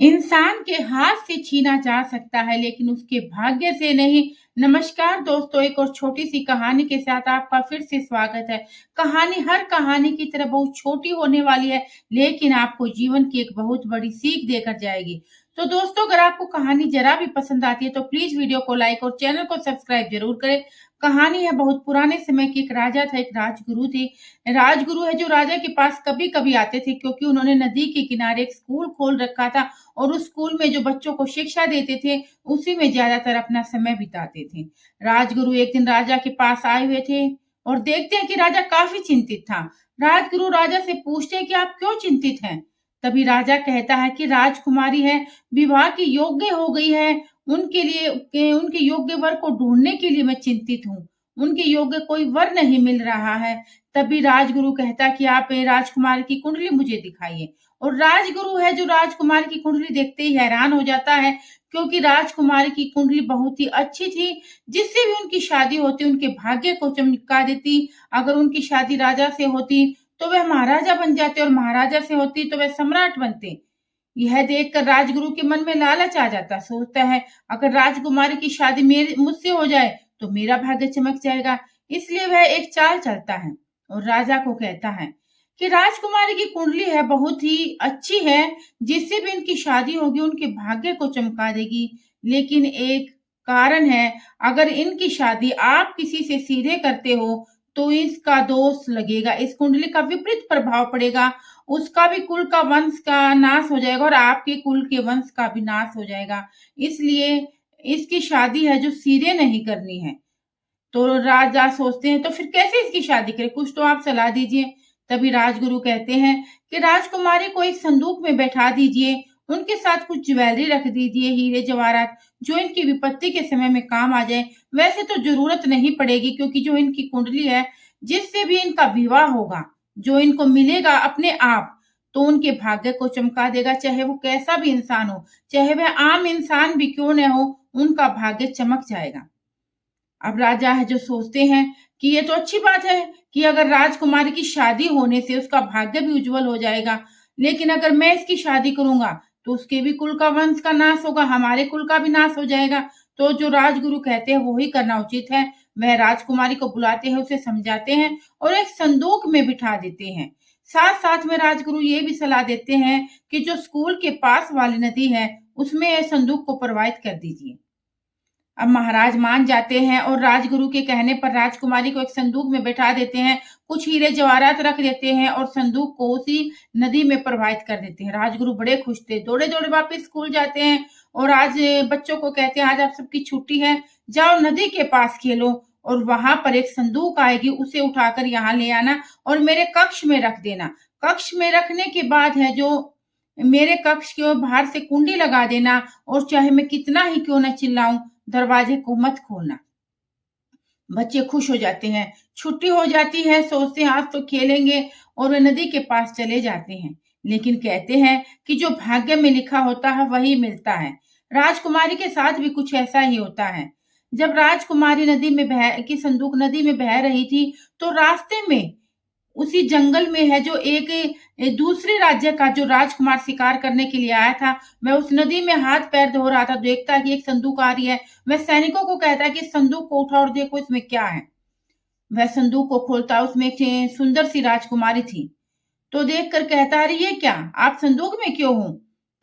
इंसान के हाथ से छीना जा सकता है लेकिन उसके भाग्य से नहीं। नमस्कार दोस्तों, एक और छोटी सी कहानी के साथ आपका फिर से स्वागत है। कहानी हर कहानी की तरह बहुत छोटी होने वाली है, लेकिन आपको जीवन की एक बहुत बड़ी सीख देकर जाएगी। तो दोस्तों, अगर आपको कहानी जरा भी पसंद आती है तो प्लीज वीडियो को लाइक और चैनल को सब्सक्राइब जरूर करें। कहानी है बहुत पुराने समय की। एक राजा था, एक राजगुरु थे। राजगुरु है जो राजा के पास कभी कभी आते थे, क्योंकि उन्होंने नदी के किनारे एक स्कूल खोल रखा था और उस स्कूल में जो बच्चों को शिक्षा देते थे उसी में ज्यादातर अपना समय बिताते थे। राजगुरु एक दिन राजा के पास आए हुए थे और देखते हैं कि राजा काफी चिंतित था। राजगुरु राजा से पूछते हैं कि आप क्यों चिंतित हैं। तभी राजा कहता है कि राजकुमारी है, विवाह की योग्य हो गई है, उनके योग्य वर को ढूंढने के लिए मैं चिंतित हूँ। उनके योग्य कोई वर नहीं मिल रहा है। तभी राजगुरु कहता कि आप राजकुमार की कुंडली मुझे दिखाइए। और राजगुरु है जो राजकुमार की कुंडली देखते ही हैरान हो जाता है, क्योंकि राजकुमारी की कुंडली बहुत ही अच्छी थी। जिससे भी उनकी शादी होती उनके भाग्य को चमका देती। अगर उनकी शादी राजा से होती तो वह महाराजा बन जाते, और महाराजा से होती तो वह सम्राट बनते। यह देखकर राजगुरु के मन में लालच आ जाता। सोचता है अगर राजकुमारी की शादी मेरे मुझसे हो जाए तो मेरा भाग्य चमक जाएगा। इसलिए वह एक चाल चलता है और राजा को कहता है कि राजकुमारी की कुंडली है बहुत ही अच्छी है, जिससे भी इनकी शादी होगी उनके भाग्य को चमका देगी। लेकिन एक कारण है, अगर इनकी शादी आप किसी से सीधे करते हो तो इसका दोष लगेगा, इस कुंडली का विपरीत प्रभाव पड़ेगा। उसका भी कुल का वंश का नाश हो जाएगा और आपके कुल के वंश का भी नाश हो जाएगा। इसलिए इसकी शादी है जो सीधे नहीं करनी है। तो राजा सोचते हैं तो फिर कैसे इसकी शादी करें, कुछ तो आप सलाह दीजिए। तभी राजगुरु कहते हैं कि राजकुमारी को एक संदूक में बैठा दीजिए, उनके साथ कुछ ज्वेलरी रख दीजिए, हीरे जवाहरात, जो इनकी विपत्ति के समय में काम आ जाए। वैसे तो जरूरत नहीं पड़ेगी, क्योंकि जो इनकी कुंडली है जिससे भी इनका विवाह होगा, जो इनको मिलेगा अपने आप, तो उनके भाग्य को चमका देगा। चाहे वो कैसा भी इंसान हो, चाहे वह आम इंसान भी क्यों न हो, उनका भाग्य चमक जाएगा। अब राजा है जो सोचते हैं कि ये तो अच्छी बात है कि अगर राजकुमारी की शादी होने से उसका भाग्य भी उज्जवल हो जाएगा, लेकिन अगर मैं इसकी शादी करूंगा तो उसके भी कुल का वंश का नाश होगा, हमारे कुल का भी नाश हो जाएगा। तो जो राजगुरु कहते हैं वो ही करना उचित है। वह राजकुमारी को बुलाते हैं, उसे समझाते हैं और एक संदूक में बिठा देते हैं। साथ साथ में राजगुरु ये भी सलाह देते हैं कि जो स्कूल के पास वाली नदी है उसमें संदूक को प्रवाहित कर दीजिए। अब महाराज मान जाते हैं और राजगुरु के कहने पर राजकुमारी को एक संदूक में बैठा देते हैं, कुछ हीरे जवाहरात रख देते हैं और संदूक को उसी नदी में प्रवाहित कर देते हैं। राजगुरु बड़े खुश थे, दौड़े दौड़े वापस स्कूल जाते हैं और आज बच्चों को कहते हैं आज आप सबकी छुट्टी है, जाओ नदी के पास खेलो और वहां पर एक संदूक आएगी, उसे उठाकर यहाँ ले आना और मेरे कक्ष में रख देना। कक्ष में रखने के बाद है जो मेरे कक्ष के बाहर से कुंडी लगा देना, और चाहे मैं कितना ही क्यों न चिल्लाऊं, दरवाजे को मत खोलना। बच्चे खुश हो जाते हैं, छुट्टी हो जाती है, सोचते हैं आज तो खेलेंगे और वे नदी के पास चले जाते हैं। लेकिन कहते हैं कि जो भाग्य में लिखा होता है वही मिलता है। राजकुमारी के साथ भी कुछ ऐसा ही होता है। जब राजकुमारी नदी में बह की संदूक नदी में बह रही थी तो रास्ते में उसी जंगल में है जो एक दूसरे राज्य का जो राजकुमार शिकार करने के लिए आया था, वह उस नदी में हाथ पैर धो रहा था। देखता है कि एक संदूक आ रही है, वह सैनिकों को कहता है कि इस संदूक को उठाओ और देखो इसमें क्या है। वह संदूक को खोलता है, उसमें एक सुंदर सी राजकुमारी थी। तो देख कर कहता है अरे ये क्या, आप संदूक में क्यों हो।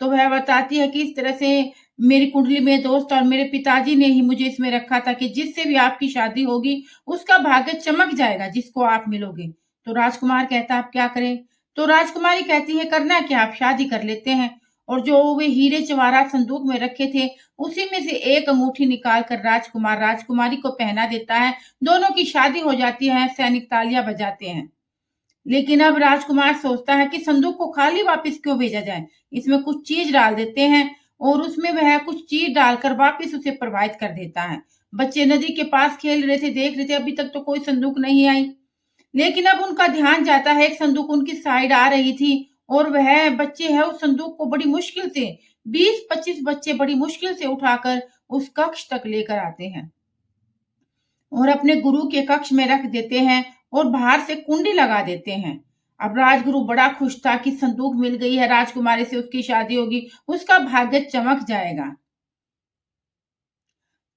तो वह बताती है कि इस तरह से मेरी कुंडली में दोस्त और मेरे पिताजी ने ही मुझे इसमें रखा था कि जिससे भी आपकी शादी होगी उसका भाग्य चमक जाएगा, जिसको आप मिलोगे। तो राजकुमार कहता आप क्या करें। तो राजकुमारी कहती है करना क्या, आप शादी कर लेते हैं। और जो वे हीरे जवाहरात संदूक में रखे थे उसी में से एक अंगूठी निकाल कर राजकुमार राजकुमारी को पहना देता है। दोनों की शादी हो जाती है, सैनिक तालियां बजाते हैं। लेकिन अब राजकुमार सोचता है कि संदूक को खाली वापस क्यों भेजा जाए, इसमें कुछ चीज डाल देते हैं और उसमें वह कुछ चीज डालकर वापस उसे प्रवाहित कर देता है। बच्चे नदी के पास खेल रहे थे, देख रहे थे अभी तक तो कोई संदूक नहीं आई। लेकिन अब उनका ध्यान जाता है, एक संदूक उनकी साइड आ रही थी और वह बच्चे है उस संदूक को बड़ी मुश्किल से 20-25 बच्चे बड़ी मुश्किल से उठाकर उस कक्ष तक लेकर आते हैं और अपने गुरु के कक्ष में रख देते हैं और बाहर से कुंडी लगा देते हैं। अब राजगुरु बड़ा खुश था कि संदूक मिल गई है, राजकुमारी से उसकी शादी होगी, उसका भाग्य चमक जाएगा।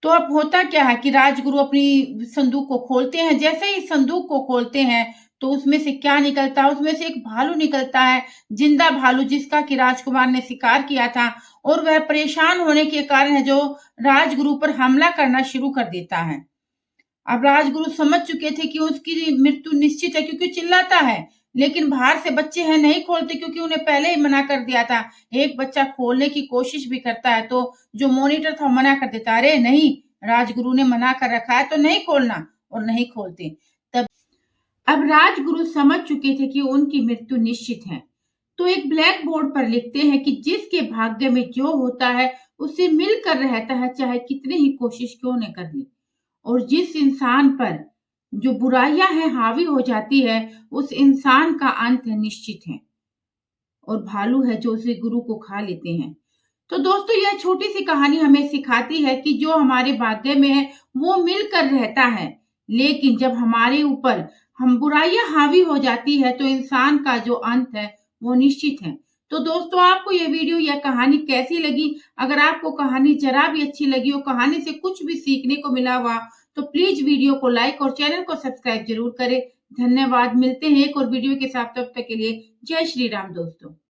तो अब होता क्या है कि राजगुरु अपनी संदूक को खोलते हैं। जैसे ही संदूक को खोलते हैं तो उसमें से क्या निकलता है, उसमें से एक भालू निकलता है, जिंदा भालू, जिसका कि राजकुमार ने शिकार किया था और वह परेशान होने के कारण है जो राजगुरु पर हमला करना शुरू कर देता है। अब राजगुरु समझ चुके थे कि उसकी मृत्यु निश्चित है, क्योंकि चिल्लाता है, लेकिन बाहर से बच्चे हैं, नहीं खोलते, क्योंकि उन्हें पहले ही मना कर दिया था। एक बच्चा खोलने की कोशिश भी करता है तो जो मॉनिटर था मना कर देता है, अरे नहीं, राजगुरु ने मना कर रखा है तो नहीं खोलना, और नहीं खोलते। तब अब राजगुरु समझ चुके थे कि उनकी मृत्यु निश्चित है, तो एक ब्लैक बोर्ड पर लिखते हैं कि जिसके भाग्य में जो होता है उसे मिलकर रहता है, चाहे कितनी ही कोशिश क्यों न कर ले। और जिस इंसान पर जो बुराइयां हैं हावी हो जाती है, उस इंसान का अंत निश्चित है। और भालू है जो उसे गुरु को खा लेते हैं। तो दोस्तों, यह छोटी सी कहानी हमें सिखाती है कि जो हमारे भाग्य में है वो मिलकर रहता है, लेकिन जब हमारे ऊपर हम बुराइयां हावी हो जाती है तो इंसान का जो अंत है वो निश्चित है। तो दोस्तों, आपको ये वीडियो या कहानी कैसी लगी? अगर आपको कहानी जरा भी अच्छी लगी हो, कहानी से कुछ भी सीखने को मिला हुआ, तो प्लीज वीडियो को लाइक और चैनल को सब्सक्राइब जरूर करें। धन्यवाद। मिलते हैं एक और वीडियो के साथ, तब तक के लिए जय श्री राम दोस्तों।